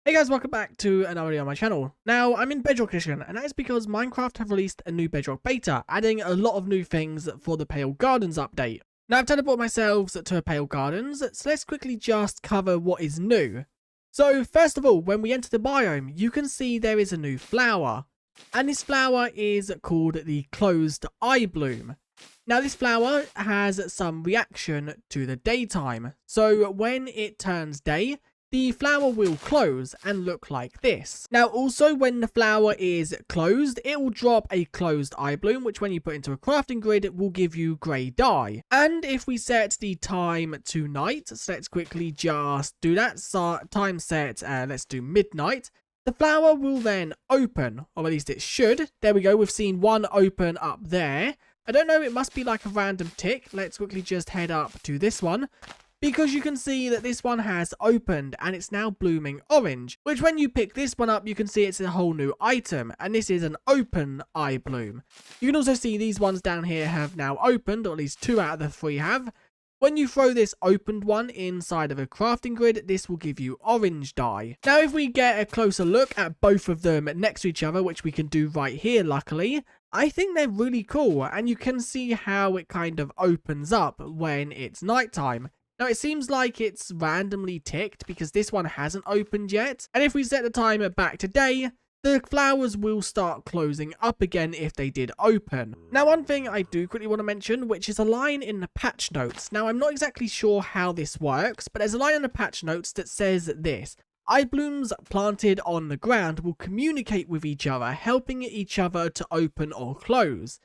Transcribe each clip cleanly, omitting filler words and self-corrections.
Hey guys, welcome back to another video on my channel. Now, I'm in Bedrock edition, and that is because Minecraft have released a new Bedrock beta, adding a lot of new things for the Pale Gardens update. Now, I've teleported myself to Pale Gardens, so let's quickly just cover what is new. So, first of all, when we enter the biome, you can see there is a new flower, and this flower is called the Closed Eyebloom. Now, this flower has some reaction to the daytime, so when it turns day, the flower will close and look like this. Now also when the flower is closed, it will drop a closed eye bloom, which when you put into a crafting grid, it will give you grey dye. And if we set the time to night, so let's quickly just do that. So time set, let's do midnight. The flower will then open, or at least it should. There we go, we've seen one open up there. I don't know, it must be like a random tick. Let's quickly just head up to this one, because you can see that this one has opened and it's now blooming orange, which when you pick this one up, you can see it's a whole new item, and this is an open eye bloom. You can also see these ones down here have now opened, or at least 2 out of the 3 have. When you throw this opened one inside of a crafting grid, this will give you orange dye. Now, if we get a closer look at both of them next to each other, which we can do right here, luckily, I think they're really cool, and you can see how it kind of opens up when it's nighttime. Now, it seems like it's randomly ticked because this one hasn't opened yet. And if we set the timer back to day, the flowers will start closing up again if they did open. Now, one thing I do quickly want to mention, which is a line in the patch notes. Now, I'm not exactly sure how this works, but there's a line in the patch notes that says this: eye blooms planted on the ground will communicate with each other, helping each other to open or close.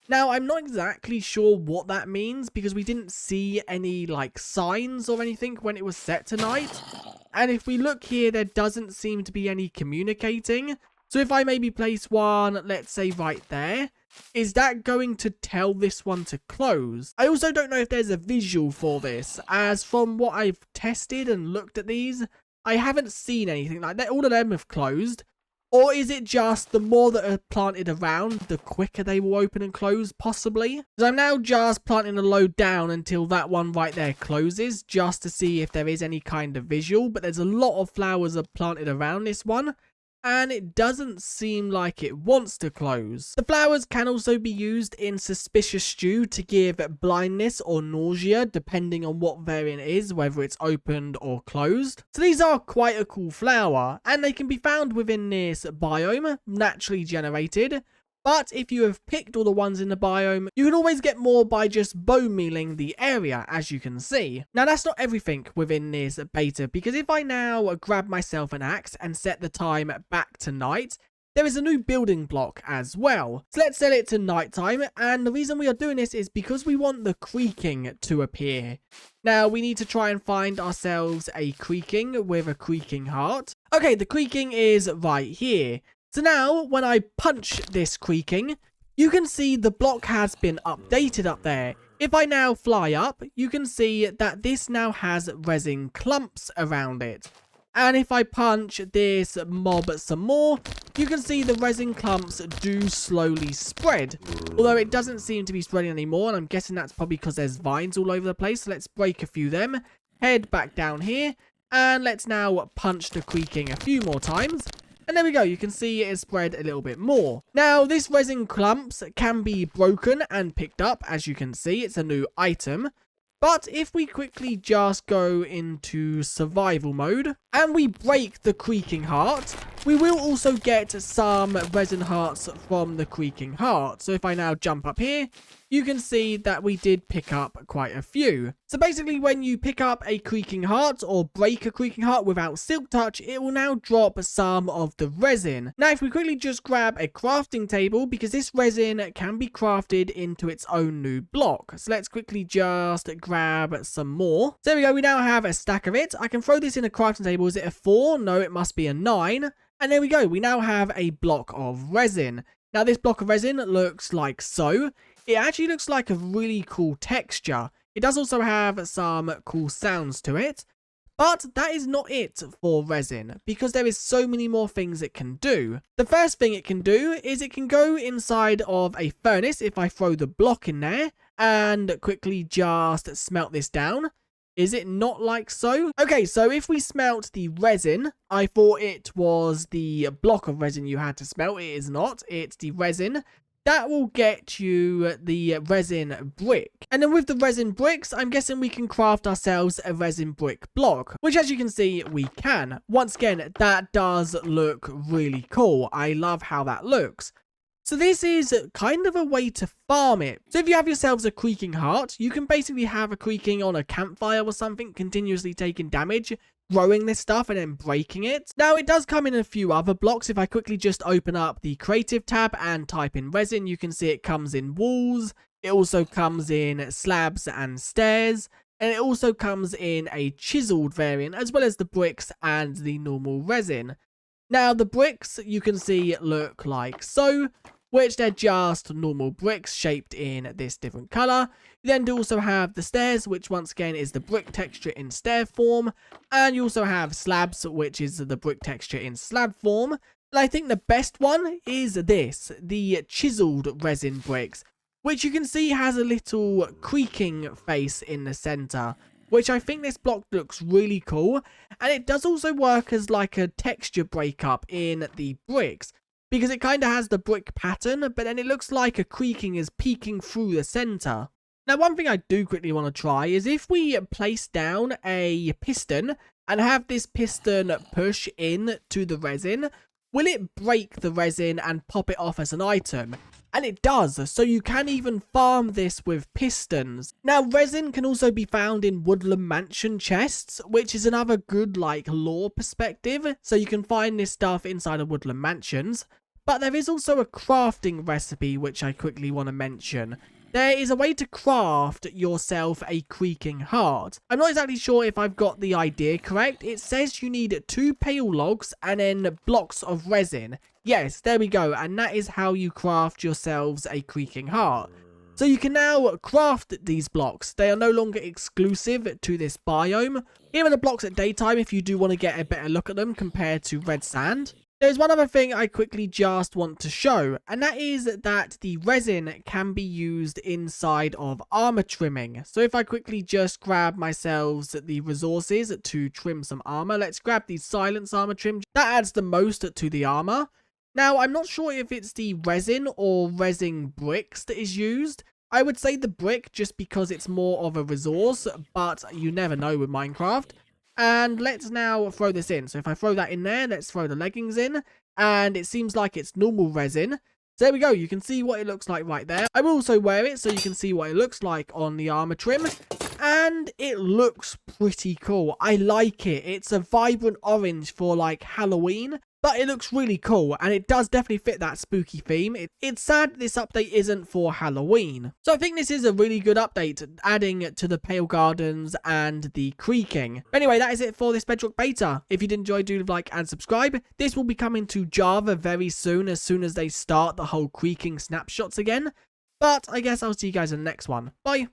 Now, I'm not exactly sure what that means because we didn't see any like signs or anything when it was set tonight. And if we look here, there doesn't seem to be any communicating. So if I maybe place one, let's say right there, is that going to tell this one to close? I also don't know if there's a visual for this, as from what I've tested and looked at these, I haven't seen anything like that. All of them have closed. Or is it just the more that are planted around, the quicker they will open and close, possibly? So I'm now just planting the load down until that one right there closes, just to see if there is any kind of visual. But there's a lot of flowers are planted around this one, and it doesn't seem like it wants to close. The flowers can also be used in Suspicious Stew to give blindness or nausea, depending on what variant it is, whether it's opened or closed. So these are quite a cool flower, and they can be found within this biome, naturally generated. But if you have picked all the ones in the biome, you can always get more by just bone mealing the area, as you can see. Now, that's not everything within this beta, because if I now grab myself an axe and set the time back to night, there is a new building block as well. So let's set it to nighttime, and the reason we are doing this is because we want the creaking to appear. Now, we need to try and find ourselves a creaking with a creaking heart. Okay, the creaking is right here. So now, when I punch this creaking, you can see the block has been updated up there. If I now fly up, you can see that this now has resin clumps around it. And if I punch this mob some more, you can see the resin clumps do slowly spread. Although it doesn't seem to be spreading anymore, and I'm guessing that's probably because there's vines all over the place. So let's break a few of them, head back down here, and let's now punch the creaking a few more times. And there we go, you can see it has spread a little bit more. Now, this resin clumps can be broken and picked up, as you can see, it's a new item. But if we quickly just go into survival mode and we break the creaking heart, we will also get some resin hearts from the creaking heart. So if I now jump up here, you can see that we did pick up quite a few. So basically, when you pick up a creaking heart or break a creaking heart without silk touch, it will now drop some of the resin. Now, if we quickly just grab a crafting table, because this resin can be crafted into its own new block. So let's quickly just grab some more. So there we go, we now have a stack of it. I can throw this in a crafting table. Is it a 4? No, it must be a 9. And there we go, we now have a block of resin. Now, this block of resin looks like so. It actually looks like a really cool texture. It does also have some cool sounds to it. But that is not it for resin, because there is so many more things it can do. The first thing it can do is it can go inside of a furnace if I throw the block in there and quickly just smelt this down. Is it not like so? Okay, so if we smelt the resin, I thought it was the block of resin you had to smelt. It is not. It's the resin. That will get you the resin brick. And then with the resin bricks, I'm guessing we can craft ourselves a resin brick block, which as you can see, we can. Once again, that does look really cool. I love how that looks. So this is kind of a way to farm it. So if you have yourselves a creaking heart, you can basically have a creaking on a campfire or something, continuously taking damage, growing this stuff and then breaking it. Now it does come in a few other blocks. If I quickly just open up the creative tab and type in resin, you can see it comes in walls. It also comes in slabs and stairs. And it also comes in a chiseled variant, as well as the bricks and the normal resin. Now the bricks you can see look like so, which they're just normal bricks shaped in this different color. You then do also have the stairs, which once again is the brick texture in stair form. And you also have slabs, which is the brick texture in slab form. And I think the best one is this, the chiseled resin bricks, which you can see has a little creaking face in the center, which I think this block looks really cool. And it does also work as like a texture breakup in the bricks, because it kind of has the brick pattern, but then it looks like a creaking is peeking through the center. Now, one thing I do quickly want to try is if we place down a piston and have this piston push in to the resin, will it break the resin and pop it off as an item? And it does, so you can even farm this with pistons. Now, resin can also be found in woodland mansion chests, which is another good, like, lore perspective. So you can find this stuff inside of woodland mansions. But there is also a crafting recipe, which I quickly want to mention. There is a way to craft yourself a creaking heart. I'm not exactly sure if I've got the idea correct. It says you need 2 pale logs and then blocks of resin. Yes, there we go. And that is how you craft yourselves a creaking heart. So you can now craft these blocks. They are no longer exclusive to this biome. Here are the blocks at daytime if you do want to get a better look at them compared to red sand. There's one other thing I quickly just want to show, and that is that the resin can be used inside of armor trimming. So if I quickly just grab myself the resources to trim some armor, let's grab the silence armor trim. That adds the most to the armor. Now, I'm not sure if it's the resin or resin bricks that is used. I would say the brick just because it's more of a resource, but you never know with Minecraft. And let's now throw this in. So if I throw that in there, let's throw the leggings in. And it seems like it's normal resin. So there we go. You can see what it looks like right there. I will also wear it so you can see what it looks like on the armor trim. And it looks pretty cool. I like it. It's a vibrant orange for like Halloween. But it looks really cool, and it does definitely fit that spooky theme. It's sad this update isn't for Halloween. So I think this is a really good update, adding to the Pale Gardens and the creaking. But anyway, that is it for this Bedrock beta. If you did enjoy, do like and subscribe. This will be coming to Java very soon as they start the whole creaking snapshots again. But I guess I'll see you guys in the next one. Bye!